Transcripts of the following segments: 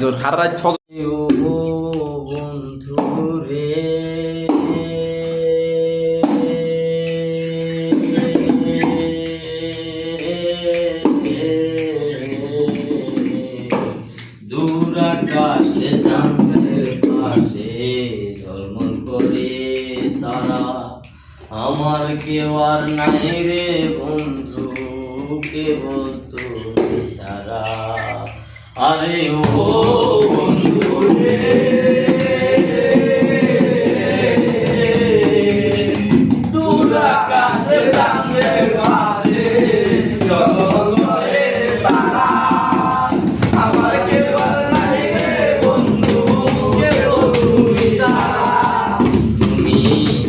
জোর সারা রাত বন্ধু রে দূর আকাশে চাঁদের পাশে ঝলমল করে তারা আমার কেউ আর নাই রে বন্ধু কেবল তুমি সারা আরে ও বন্ধু রে দূর আকাশে চাঁদের পাশে ঝলমল করে তারা আমার কেউ আর নাই রে বন্ধু কেবল তুমি সারা তুমি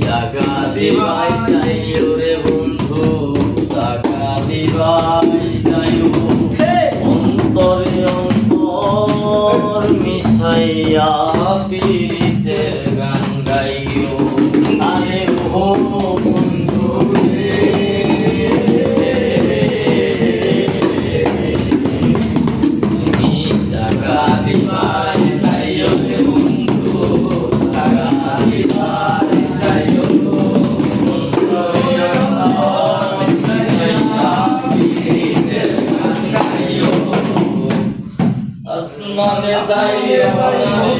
টাকা দিবাই চাইও রে বন্ধু টাকা দিবাই চাইও অন্তরে অন্তর মিশাইয়া পীড়িতের গান গাইও আরে ও বন্ধু রে তুমি টাকা দিবাই চাইও রে বন্ধু টাকা দিবাই চাইও অন্তরে অন্তর মিশাইয়া পীড়িতের গান গাইও আসমানে যাইও